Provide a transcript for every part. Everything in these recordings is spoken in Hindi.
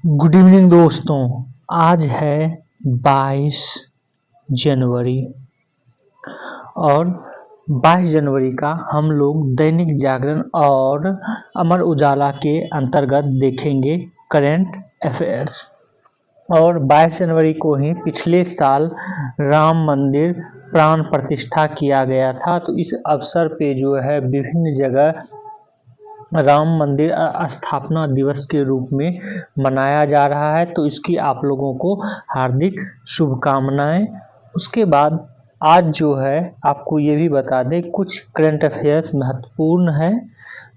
गुड इवनिंग दोस्तों। आज है 22 जनवरी और 22 जनवरी का हम लोग दैनिक जागरण और अमर उजाला के अंतर्गत देखेंगे करंट अफेयर्स। और 22 जनवरी को ही पिछले साल राम मंदिर प्राण प्रतिष्ठा किया गया था, तो इस अवसर पे जो है विभिन्न जगह राम मंदिर स्थापना दिवस के रूप में मनाया जा रहा है। तो इसकी आप लोगों को हार्दिक शुभकामनाएं। उसके बाद आज जो है आपको ये भी बता दें कुछ करंट अफेयर्स महत्वपूर्ण है,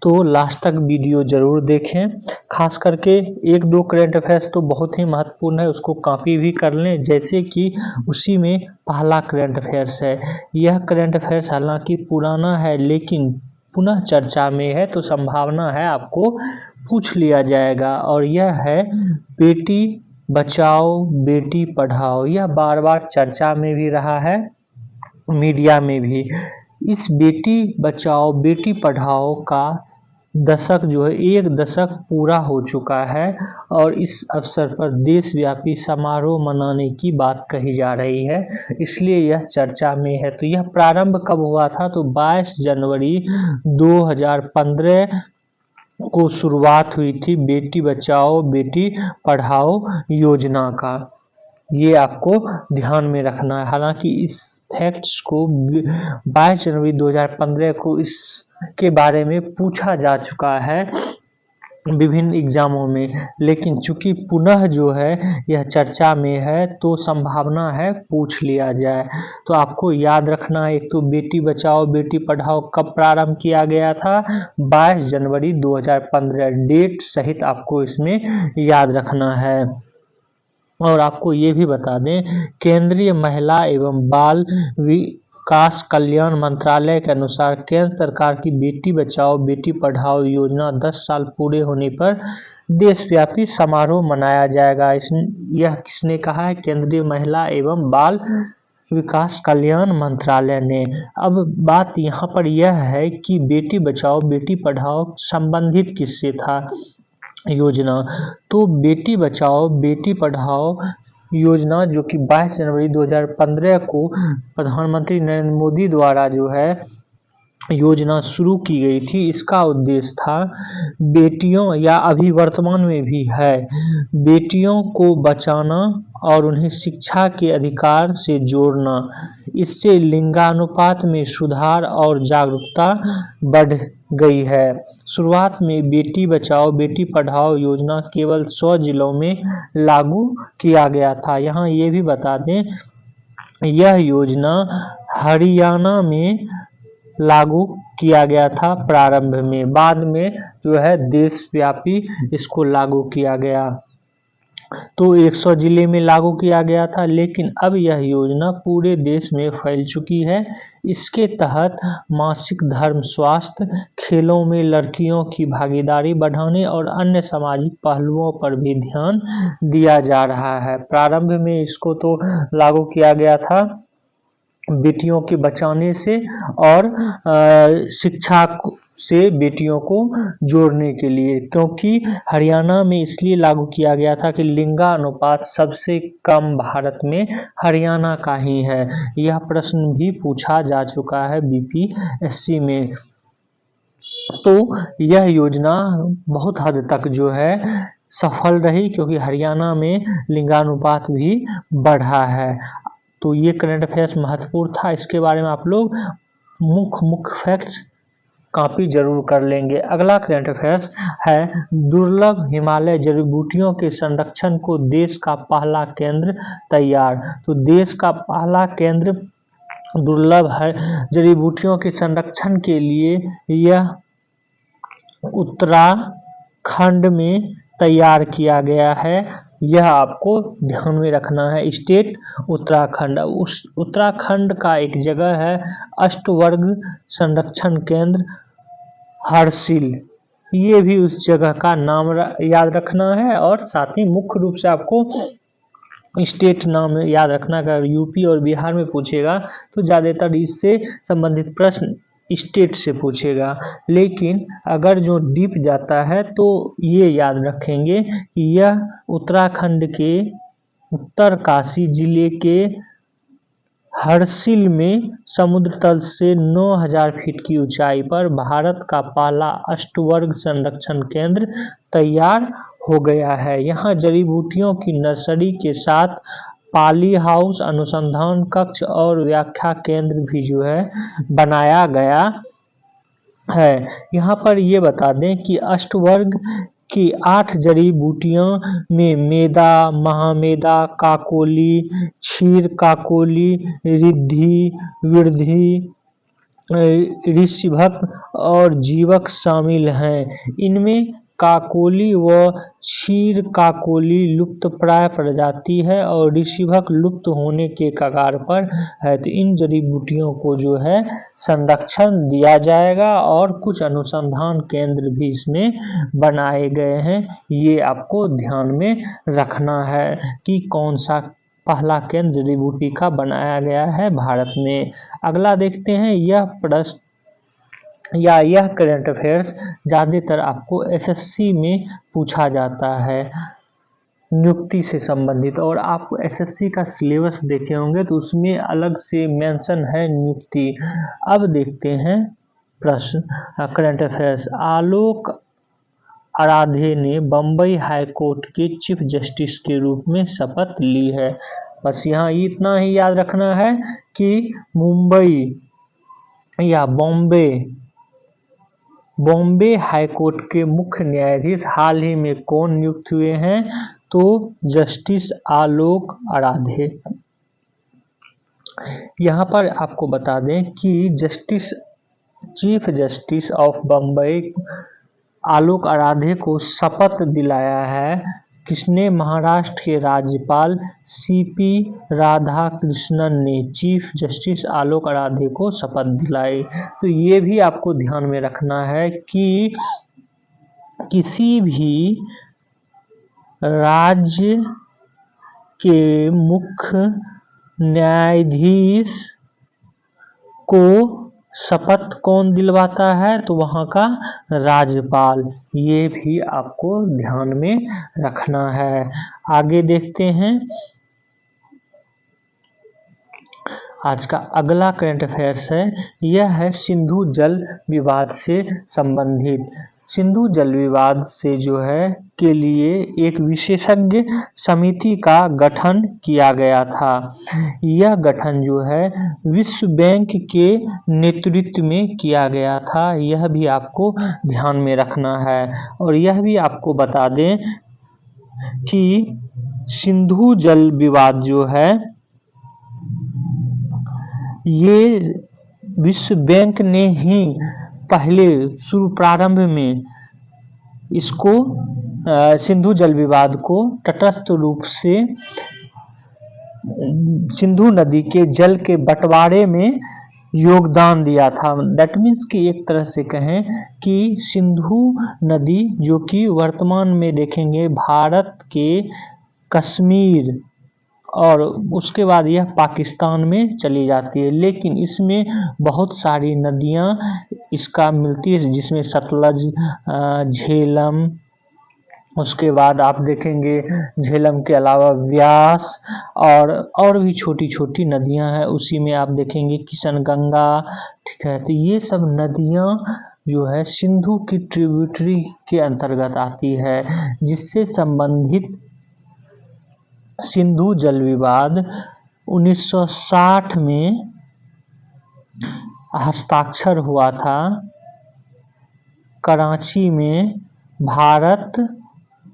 तो लास्ट तक वीडियो जरूर देखें। खास करके एक दो करंट अफेयर्स तो बहुत ही महत्वपूर्ण है, उसको कॉपी भी कर लें। जैसे कि उसी में पहला करंट अफेयर्स है। यह करंट अफेयर्स हालांकि पुराना है लेकिन पुनः चर्चा में है, तो संभावना है आपको पूछ लिया जाएगा। और यह है बेटी बचाओ बेटी पढ़ाओ। यह बार बार चर्चा में भी रहा है, मीडिया में भी। इस बेटी बचाओ बेटी पढ़ाओ का दशक जो है 1 दशक पूरा हो चुका है और इस अवसर पर देशव्यापी समारोह मनाने की बात कही जा रही है, इसलिए यह चर्चा में है। तो यह प्रारंभ कब हुआ था? तो 22 जनवरी 2015 को शुरुआत हुई थी बेटी बचाओ बेटी पढ़ाओ योजना का। ये आपको ध्यान में रखना है। हालांकि इस फैक्ट्स को 22 जनवरी 2015 को इसके बारे में पूछा जा चुका है विभिन्न एग्जामों में, लेकिन चूंकि पुनः जो है यह चर्चा में है तो संभावना है पूछ लिया जाए। तो आपको याद रखना है, एक तो बेटी बचाओ बेटी पढ़ाओ कब प्रारंभ किया गया था? 22 जनवरी 2015, डेट सहित आपको इसमें याद रखना है। और आपको ये भी बता दें, केंद्रीय महिला एवं बाल विकास कल्याण मंत्रालय के अनुसार केंद्र सरकार की बेटी बचाओ बेटी पढ़ाओ योजना 10 साल पूरे होने पर देशव्यापी समारोह मनाया जाएगा। यह किसने कहा है? केंद्रीय महिला एवं बाल विकास कल्याण मंत्रालय ने। अब बात यहाँ पर यह है कि बेटी बचाओ बेटी पढ़ाओ संबंधित किससे था योजना? तो बेटी बचाओ बेटी पढ़ाओ योजना जो कि 22 जनवरी 2015 को प्रधानमंत्री नरेंद्र मोदी द्वारा जो है योजना शुरू की गई थी, इसका उद्देश्य था बेटियों, या अभी वर्तमान में भी है, बेटियों को बचाना और उन्हें शिक्षा के अधिकार से जोड़ना। इससे लिंगानुपात में सुधार और जागरूकता बढ़ गई है। शुरुआत में बेटी बचाओ बेटी पढ़ाओ योजना केवल 100 जिलों में लागू किया गया था। यहाँ ये भी बता दें, यह योजना हरियाणा में लागू किया गया था प्रारंभ में, बाद में जो है देशव्यापी इसको लागू किया गया। तो 100 जिले में लागू किया गया था, लेकिन अब यह योजना पूरे देश में फैल चुकी है। इसके तहत मासिक धर्म स्वास्थ्य, खेलों में लड़कियों की भागीदारी बढ़ाने और अन्य सामाजिक पहलुओं पर भी ध्यान दिया जा रहा है। प्रारंभ में इसको तो लागू किया गया था बेटियों के बचाने से और शिक्षा से बेटियों को जोड़ने के लिए, क्योंकि हरियाणा में इसलिए लागू किया गया था कि लिंगानुपात सबसे कम भारत में हरियाणा का ही है। यह प्रश्न भी पूछा जा चुका है बीपीएससी में। तो यह योजना बहुत हद तक जो है सफल रही, क्योंकि हरियाणा में लिंगानुपात भी बढ़ा है। तो ये करंट अफेयर्स महत्वपूर्ण था, इसके बारे में आप लोग मुख्य फैक्ट्स कॉपी जरूर कर लेंगे। अगला करंट अफेयर्स है दुर्लभ हिमालय जड़ी बूटियों के संरक्षण को देश का पहला केंद्र तैयार। तो देश का पहला केंद्र दुर्लभ है जड़ी बूटियों के संरक्षण के लिए यह उत्तराखंड में तैयार किया गया है। यह आपको ध्यान में रखना है। स्टेट उत्तराखंड, उस उत्तराखंड का एक जगह है अष्टवर्ग संरक्षण केंद्र हरसिल, ये भी उस जगह का नाम याद रखना है। और साथ ही मुख्य रूप से आपको स्टेट नाम याद रखना। अगर यूपी और बिहार में पूछेगा तो ज्यादातर इससे संबंधित प्रश्न स्टेट से पूछेगा, लेकिन अगर जो डीप जाता है तो ये याद रखेंगे कि यह उत्तराखंड के उत्तरकाशी जिले के हरसिल में समुद्र तल से 9000 फीट की ऊंचाई पर भारत का पहला अष्टवर्ग संरक्षण केंद्र तैयार हो गया है। यहाँ जड़ी बूटियों की नर्सरी के साथ पाली हाउस, अनुसंधान कक्ष और व्याख्या केंद्र भी जो है बनाया गया है। यहाँ पर ये बता दें कि अष्टवर्ग की 8 जड़ी बूटियों में मेदा, महामेदा, काकोली, क्षीर काकोली, रिद्धि, विरधि, ऋषभक और जीवक शामिल हैं। इनमें काकोली व क्षीर काकोली लुप्तप्राय प्रजाति है और ऋषभक लुप्त होने के कगार पर है। तो इन जड़ी बूटियों को जो है संरक्षण दिया जाएगा और कुछ अनुसंधान केंद्र भी इसमें बनाए गए हैं। ये आपको ध्यान में रखना है कि कौन सा पहला केंद्र जड़ी बूटी का बनाया गया है भारत में। अगला देखते हैं, यह प्रश्न या यह करंट अफेयर्स ज़्यादातर आपको एसएससी में पूछा जाता है नियुक्ति से संबंधित, और आप एसएससी का सिलेबस देखे होंगे तो उसमें अलग से मेंशन है नियुक्ति। अब देखते हैं प्रश्न करंट अफेयर्स। आलोक आराध्य ने बम्बई हाई कोर्ट के चीफ जस्टिस के रूप में शपथ ली है। बस यहाँ इतना ही याद रखना है कि मुंबई या बॉम्बे हाई कोर्ट के मुख्य न्यायाधीश हाल ही में कौन नियुक्त हुए हैं, तो जस्टिस आलोक आराध्य। यहाँ पर आपको बता दें कि चीफ जस्टिस ऑफ बम्बई आलोक आराध्य को शपथ दिलाया है किसने? महाराष्ट्र के राज्यपाल सीपी राधाकृष्णन ने चीफ जस्टिस आलोक आराध्य को शपथ दिलाई। तो ये भी आपको ध्यान में रखना है कि किसी भी राज्य के मुख्य न्यायाधीश को शपथ कौन दिलवाता है, तो वहाँ का राज्यपाल। ये भी आपको ध्यान में रखना है। आगे देखते हैं, आज का अगला करंट अफेयर्स है, यह है सिंधु जल विवाद से संबंधित। सिंधु जल विवाद से जो है के लिए एक विशेषज्ञ समिति का गठन किया गया था। यह गठन जो है विश्व बैंक के नेतृत्व में किया गया था। यह भी आपको ध्यान में रखना है। और यह भी आपको बता दें कि सिंधु जल विवाद जो है ये विश्व बैंक ने ही पहले प्रारंभ में इसको सिंधु जल विवाद को तटस्थ रूप से सिंधु नदी के जल के बंटवारे में योगदान दिया था। दैट मीन्स कि एक तरह से कहें कि सिंधु नदी जो कि वर्तमान में देखेंगे भारत के कश्मीर और उसके बाद यह पाकिस्तान में चली जाती है, लेकिन इसमें बहुत सारी नदियां इसका मिलती है जिसमें सतलज, झेलम, उसके बाद आप देखेंगे झेलम के अलावा व्यास और भी छोटी छोटी नदियां हैं। उसी में आप देखेंगे किशनगंगा, ठीक है। तो ये सब नदियां जो है सिंधु की ट्रिब्यूटरी के अंतर्गत आती है, जिससे संबंधित सिंधु जल विवाद 1960 में हस्ताक्षर हुआ था कराची में भारत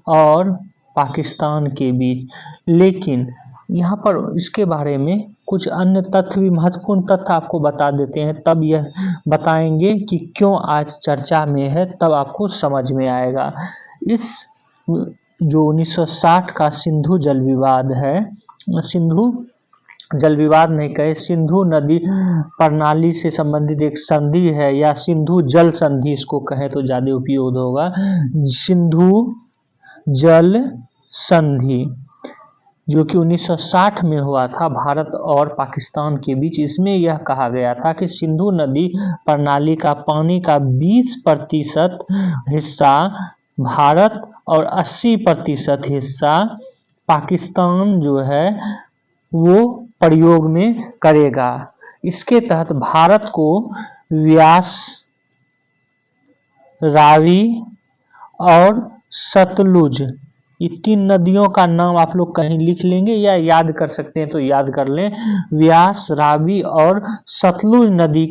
और पाकिस्तान के बीच। लेकिन यहाँ पर इसके बारे में कुछ अन्य तथ्य भी, महत्वपूर्ण तथ्य आपको बता देते हैं, तब यह बताएंगे कि क्यों आज चर्चा में है, तब आपको समझ में आएगा। इस जो 1960 का सिंधु जल विवाद है, सिंधु जल विवाद नहीं कहे, सिंधु नदी प्रणाली से संबंधित एक संधि है या सिंधु जल संधि इसको कहें तो ज़्यादा उपयोग होगा। सिंधु जल संधि जो कि 1960 में हुआ था भारत और पाकिस्तान के बीच। इसमें यह कहा गया था कि सिंधु नदी प्रणाली का पानी का 20% हिस्सा भारत और 80% हिस्सा पाकिस्तान जो है वो प्रयोग में करेगा। इसके तहत भारत को व्यास, रावी और सतलुज, ये 3 नदियों का नाम आप लोग कहीं लिख लेंगे या याद कर सकते हैं तो याद कर लें। व्यास, रावी और सतलुज नदी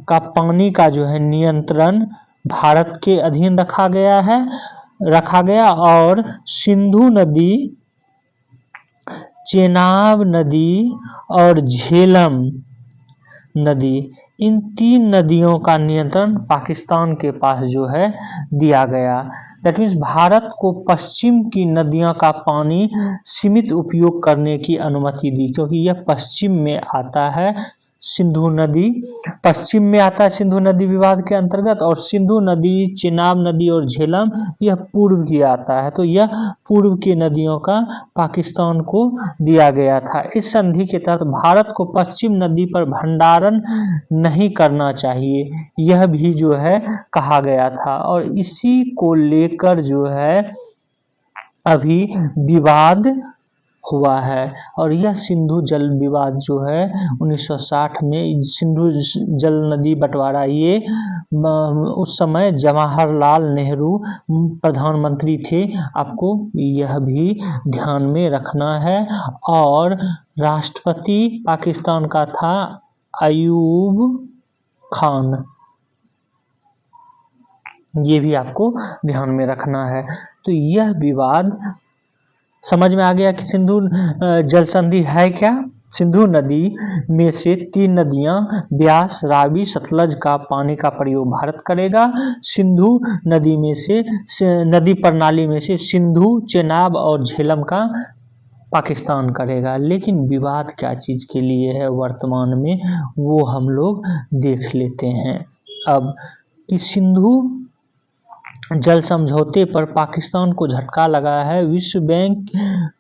का पानी का जो है नियंत्रण भारत के अधीन रखा गया और सिंधु नदी, चेनाब नदी और झेलम नदी, इन 3 नदियों का नियंत्रण पाकिस्तान के पास जो है दिया गया। दैट मीन्स भारत को पश्चिम की नदियों का पानी सीमित उपयोग करने की अनुमति दी, क्योंकि यह पश्चिम में आता है। सिंधु नदी पश्चिम में आता है सिंधु नदी विवाद के अंतर्गत, और सिंधु नदी, चेनाब नदी और झेलम यह पूर्व की आता है। तो यह पूर्व की नदियों का पाकिस्तान को दिया गया था। इस संधि के तहत भारत को पश्चिम नदी पर भंडारण नहीं करना चाहिए, यह भी जो है कहा गया था। और इसी को लेकर जो है अभी विवाद हुआ है। और यह सिंधु जल विवाद जो है 1960 में सिंधु जल नदी बंटवारा, ये उस समय जवाहरलाल नेहरू प्रधानमंत्री थे, आपको यह भी ध्यान में रखना है। और राष्ट्रपति पाकिस्तान का था अयूब खान, ये भी आपको ध्यान में रखना है। तो यह विवाद समझ में आ गया कि सिंधु जल संधि है क्या। सिंधु नदी में से 3 नदियां व्यास, रावी, सतलज का पानी का प्रयोग भारत करेगा। सिंधु नदी में से नदी प्रणाली में से सिंधु, चेनाब और झेलम का पाकिस्तान करेगा। लेकिन विवाद क्या चीज के लिए है वर्तमान में, वो हम लोग देख लेते हैं अब कि सिंधु जल समझौते पर पाकिस्तान को झटका लगा है। विश्व बैंक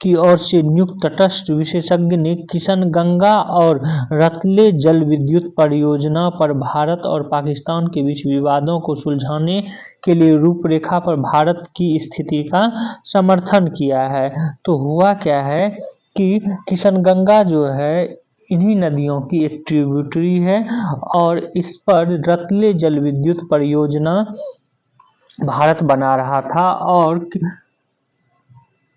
की ओर से नियुक्त तटस्थ विशेषज्ञ ने किशनगंगा और रतले जल विद्युत परियोजना पर भारत और पाकिस्तान के बीच विवादों को सुलझाने के लिए रूपरेखा पर भारत की स्थिति का समर्थन किया है। तो हुआ क्या है कि किशनगंगा जो है इन्हीं नदियों की एक ट्रिब्यूटरी है, और इस पर रतले जल विद्युत परियोजना भारत बना रहा था। और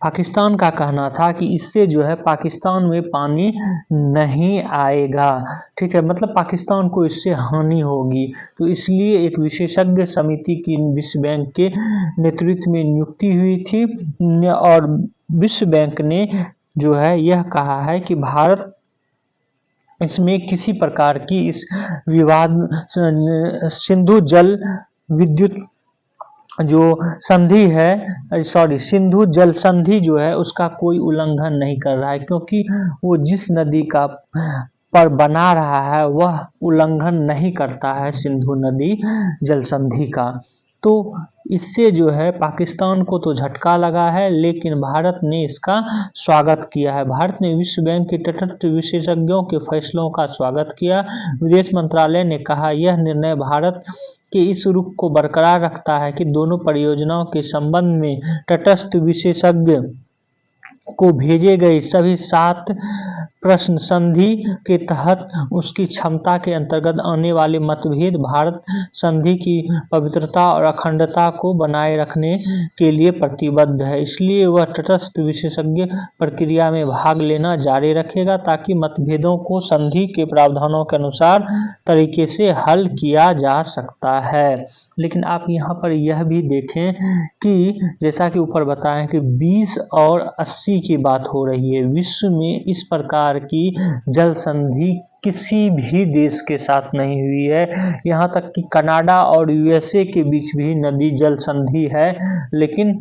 पाकिस्तान का कहना था कि इससे जो है पाकिस्तान में पानी नहीं आएगा, ठीक है, मतलब पाकिस्तान को इससे हानि होगी। तो इसलिए एक विशेषज्ञ समिति की विश्व बैंक के नेतृत्व में नियुक्ति हुई थी, और विश्व बैंक ने जो है यह कहा है कि भारत इसमें किसी प्रकार की इस विवाद सिंधु जल विद्युत जो संधि है, सिंधु जल संधि जो है उसका कोई उल्लंघन नहीं कर रहा है, क्योंकि वो जिस नदी का पर बना रहा है वह उल्लंघन नहीं करता है सिंधु नदी जल संधि का। तो इससे जो है पाकिस्तान को तो झटका लगा है, लेकिन भारत ने इसका स्वागत किया है। भारत ने विश्व बैंक के तटस्थ विशेषज्ञों के फैसलों का स्वागत किया। विदेश मंत्रालय ने कहा यह निर्णय भारत के इस रुख को बरकरार रखता है कि दोनों परियोजनाओं के संबंध में तटस्थ विशेषज्ञ को भेजे गए सभी 7 प्रश्न संधि के तहत उसकी क्षमता के अंतर्गत आने वाले मतभेद भारत संधि की पवित्रता और अखंडता को बनाए रखने के लिए प्रतिबद्ध है। इसलिए वह तटस्थ विशेषज्ञ प्रक्रिया में भाग लेना जारी रखेगा ताकि मतभेदों को संधि के प्रावधानों के अनुसार तरीके से हल किया जा सकता है। लेकिन आप यहाँ पर यह भी देखें कि जैसा कि ऊपर बताएं कि 20 और 80 की बात हो रही है। विश्व में इस प्रकार की जल संधि किसी भी देश के साथ नहीं हुई है। यहाँ तक कि कनाडा और यूएसए के बीच भी नदी जल संधि है, लेकिन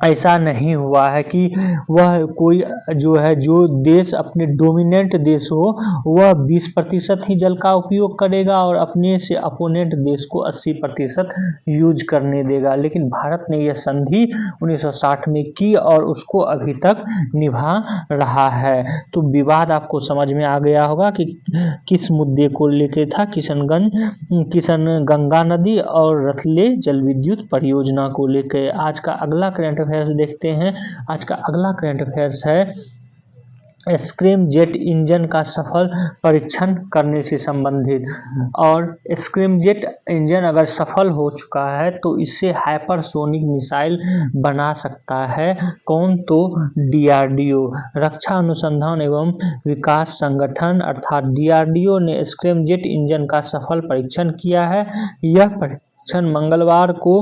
ऐसा नहीं हुआ है कि वह कोई जो है, जो देश अपने डोमिनेंट देश हो वह 20% ही जल का उपयोग करेगा और अपने से अपोनेंट देश को 80% यूज करने देगा। लेकिन भारत ने यह संधि 1960 में की और उसको अभी तक निभा रहा है। तो विवाद आपको समझ में आ गया होगा कि किस मुद्दे को लेकर था। किशन गंगा नदी और रतले जल विद्युत परियोजना को लेकर। आज का अगला करंट अफेयर्स देखते हैं। आज का अगला करंट अफेयर्स है स्क्रेम जेट इंजन का सफल परीक्षण करने से संबंधित। और स्क्रेम जेट इंजन अगर सफल हो चुका है तो इससे हाइपरसोनिक मिसाइल बना सकता है कौन? तो डीआरडीओ, रक्षा अनुसंधान एवं विकास संगठन अर्थात डीआरडीओ ने स्क्रेम जेट इंजन का सफल परीक्षण किया है। यह परीक्षण मंगलवार को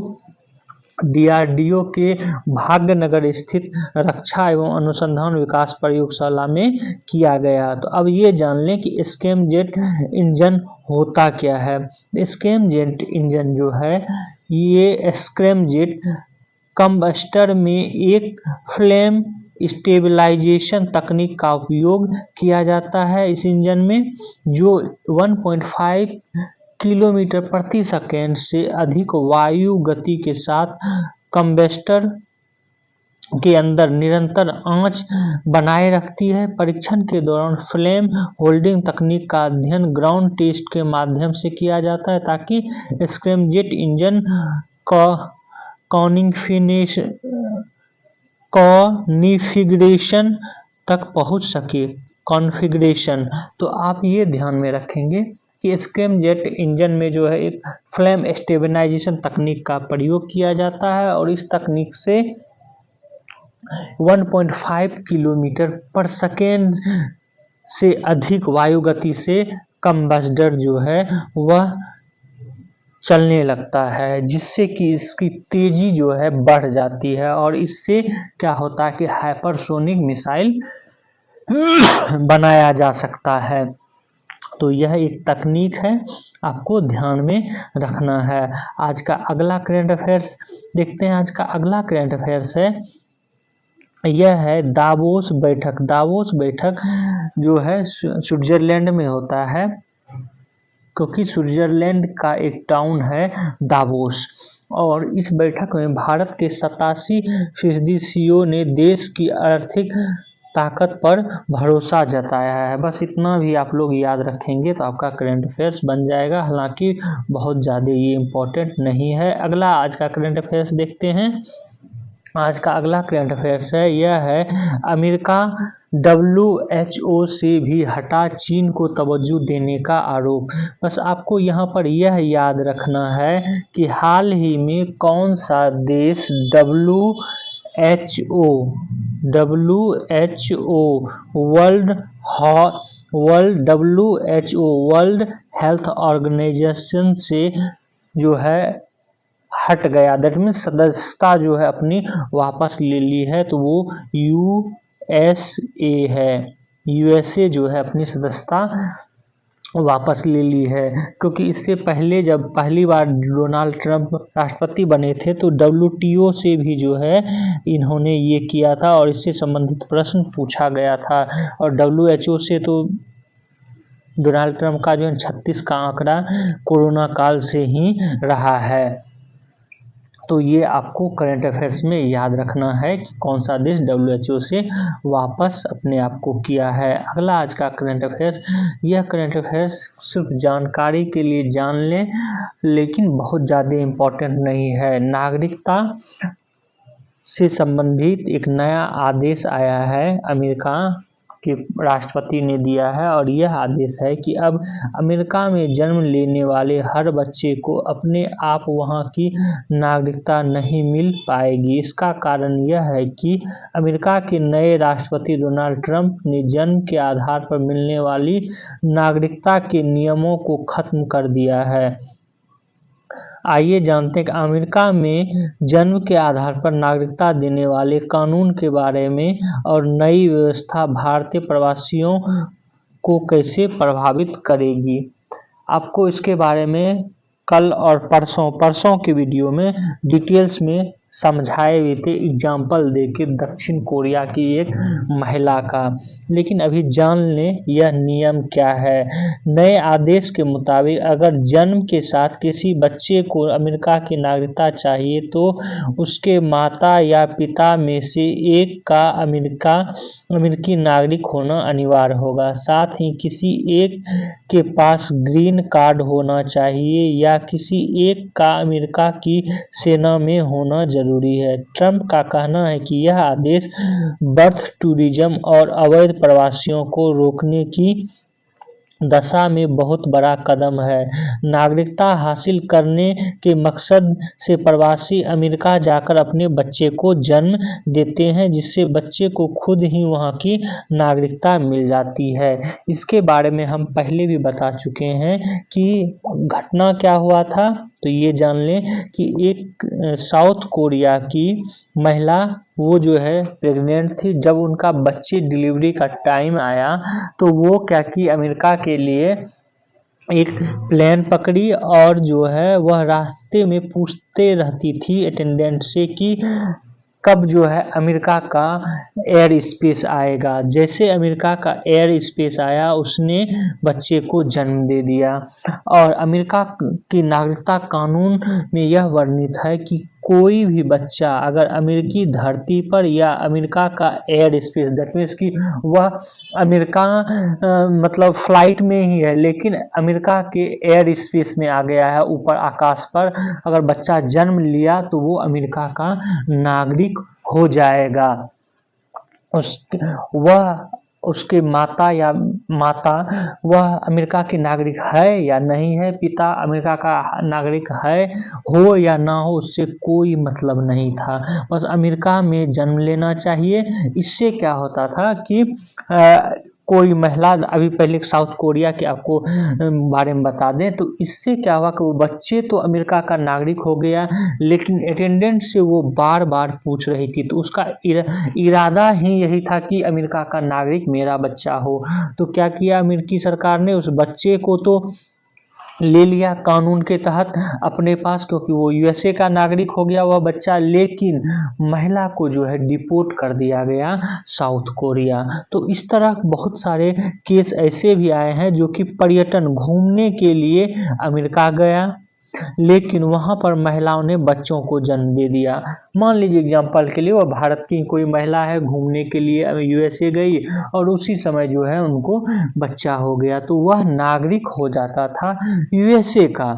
डीआरडीओ के भाग्यनगर स्थित रक्षा एवं अनुसंधान विकास प्रयोगशाला में किया गया। तो अब ये जान लें कि स्क्रेम जेट इंजन होता क्या है। स्क्रेम जेट इंजन जो है, ये स्क्रेम जेट कंबस्टर में एक फ्लेम स्टेबलाइजेशन तकनीक का उपयोग किया जाता है इस इंजन में, जो 1.5 किलोमीटर प्रति सेकेंड से अधिक वायु गति के साथ कंबस्टर के अंदर निरंतर आंच बनाए रखती है। परीक्षण के दौरान फ्लेम होल्डिंग तकनीक का अध्ययन ग्राउंड टेस्ट के माध्यम से किया जाता है ताकि स्क्रेम जेट इंजन कॉन्फ़िगरेशन तक पहुंच सके। कॉन्फ़िगरेशन, तो आप ये ध्यान में रखेंगे कि स्क्रेम जेट इंजन में जो है एक फ्लेम स्टेबलाइजेशन तकनीक का प्रयोग किया जाता है और इस तकनीक से 1.5 किलोमीटर पर सेकेंड से अधिक वायु गति से कंबस्टर जो है वह चलने लगता है, जिससे कि इसकी तेजी जो है बढ़ जाती है और इससे क्या होता है कि हाइपरसोनिक मिसाइल बनाया जा सकता है। तो यह एक तकनीक है, आपको ध्यान में रखना है। आज का अगला करंट अफेयर्स देखते हैं। आज का अगला करंट अफेयर्स है, यह है दावोस बैठक। दावोस बैठक जो है स्विट्जरलैंड में होता है, क्योंकि स्विट्जरलैंड का एक टाउन है दावोस। और इस बैठक में भारत के 87% सीईओ ने देश की आर्थिक ताकत पर भरोसा जताया है। बस इतना भी आप लोग याद रखेंगे तो आपका करंट अफेयर्स बन जाएगा। हालांकि बहुत ज़्यादा ये इम्पोर्टेंट नहीं है। अगला आज का करंट अफेयर्स देखते हैं। आज का अगला करंट अफेयर्स है, यह है अमेरिका WHO से भी हटा चीन को तवज्जो देने का आरोप। बस आपको यहाँ पर यह याद रखना है कि हाल ही में कौन सा देश WHO वर्ल्ड हेल्थ ऑर्गेनाइजेशन से जो है हट गया। दैट मीन सदस्यता जो है अपनी वापस ले ली है, तो वो USA है। USA जो है अपनी सदस्यता वापस ले ली है, क्योंकि इससे पहले जब पहली बार डोनाल्ड ट्रंप राष्ट्रपति बने थे तो WTO से भी जो है इन्होंने ये किया था और इससे संबंधित प्रश्न पूछा गया था। और WHO से तो डोनाल्ड ट्रंप का जो है 36 का आंकड़ा कोरोना काल से ही रहा है। तो ये आपको करंट अफेयर्स में याद रखना है कि कौन सा देश WHO से वापस अपने आप को किया है। अगला आज का करंट अफेयर्स, यह करंट अफेयर्स सिर्फ जानकारी के लिए जान लें, लेकिन बहुत ज़्यादा इम्पोर्टेंट नहीं है। नागरिकता से संबंधित एक नया आदेश आया है, अमेरिका के राष्ट्रपति ने दिया है और यह आदेश है कि अब अमेरिका में जन्म लेने वाले हर बच्चे को अपने आप वहां की नागरिकता नहीं मिल पाएगी। इसका कारण यह है कि अमेरिका के नए राष्ट्रपति डोनाल्ड ट्रंप ने जन्म के आधार पर मिलने वाली नागरिकता के नियमों को खत्म कर दिया है। आइए जानते हैं कि अमेरिका में जन्म के आधार पर नागरिकता देने वाले कानून के बारे में और नई व्यवस्था भारतीय प्रवासियों को कैसे प्रभावित करेगी। आपको इसके बारे में कल और परसों के वीडियो में डिटेल्स में समझाए हुए थे एग्जाम्पल देके दक्षिण कोरिया की एक महिला का। लेकिन अभी जान लें यह नियम क्या है। नए आदेश के मुताबिक अगर जन्म के साथ किसी बच्चे को अमेरिका की नागरिकता चाहिए तो उसके माता या पिता में से एक का अमेरिकी नागरिक होना अनिवार्य होगा। साथ ही किसी एक के पास ग्रीन कार्ड होना चाहिए या किसी एक का अमेरिका की सेना में होना जरूरी है। ट्रंप का कहना है कि यह आदेश बर्थ टूरिज्म और अवैध प्रवासियों को रोकने की दशा में बहुत बड़ा कदम है। नागरिकता हासिल करने के मकसद से प्रवासी अमेरिका जाकर अपने बच्चे को जन्म देते हैं, जिससे बच्चे को खुद ही वहां की नागरिकता मिल जाती है। इसके बारे में हम पहले भी बता चुके हैं कि घटना क्या हुआ था। तो ये जान लें कि एक साउथ कोरिया की महिला वो जो है प्रेग्नेंट थी। जब उनका बच्चे डिलीवरी का टाइम आया तो वो क्या की अमेरिका के लिए एक प्लेन पकड़ी और जो है वह रास्ते में पूछते रहती थी अटेंडेंट से कि कब जो है अमेरिका का एयर स्पेस आएगा। जैसे अमेरिका का एयर स्पेस आया उसने बच्चे को जन्म दे दिया। और अमेरिका की नागरिकता कानून में यह वर्णित है कि कोई भी बच्चा अगर अमेरिकी धरती पर या अमेरिका का एयर स्पेस दैट मीन्स कि वह अमेरिका मतलब फ्लाइट में ही है लेकिन अमेरिका के एयर स्पेस में आ गया है ऊपर आकाश पर, अगर बच्चा जन्म लिया तो वो अमेरिका का नागरिक हो जाएगा। उसके माता वह अमेरिका की नागरिक है या नहीं है, पिता अमेरिका का नागरिक है हो या ना हो, उससे कोई मतलब नहीं था। बस अमेरिका में जन्म लेना चाहिए। इससे क्या होता था कि कोई महिला, अभी पहले साउथ कोरिया के आपको बारे में बता दें, तो इससे क्या हुआ कि वो बच्चे तो अमेरिका का नागरिक हो गया लेकिन अटेंडेंट से वो बार बार पूछ रही थी। तो उसका इरादा ही यही था कि अमेरिका का नागरिक मेरा बच्चा हो। तो क्या किया अमेरिकी सरकार ने, उस बच्चे को तो ले लिया कानून के तहत अपने पास क्योंकि वो यूएसए का नागरिक हो गया वह बच्चा, लेकिन महिला को जो है डिपोर्ट कर दिया गया साउथ कोरिया। तो इस तरह बहुत सारे केस ऐसे भी आए हैं जो कि पर्यटन घूमने के लिए अमेरिका गया लेकिन वहां पर महिलाओं ने बच्चों को जन्म दे दिया। मान लीजिए एग्जांपल के लिए वो भारत की कोई महिला है, घूमने के लिए यूएसए गई और उसी समय जो है उनको बच्चा हो गया तो वह नागरिक हो जाता था यूएसए का।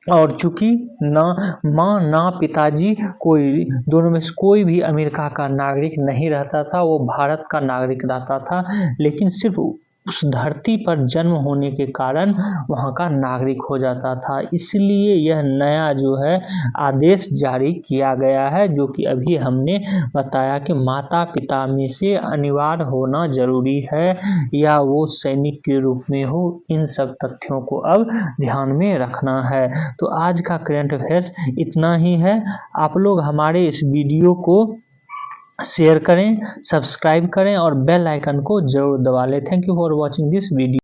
और चूंकि ना माँ ना पिताजी कोई दोनों में से कोई भी अमेरिका का नागरिक नहीं रहता था, वो भारत का नागरिक रहता था लेकिन सिर्फ उस धरती पर जन्म होने के कारण वहाँ का नागरिक हो जाता था। इसलिए यह नया जो है आदेश जारी किया गया है जो कि अभी हमने बताया कि माता पिता में से अनिवार्य होना जरूरी है या वो सैनिक के रूप में हो। इन सब तथ्यों को अब ध्यान में रखना है। तो आज का करंट अफेयर्स इतना ही है। आप लोग हमारे इस वीडियो को शेयर करें, सब्सक्राइब करें और बेल आइकन को जरूर दबा लें। Thank you for watching this video.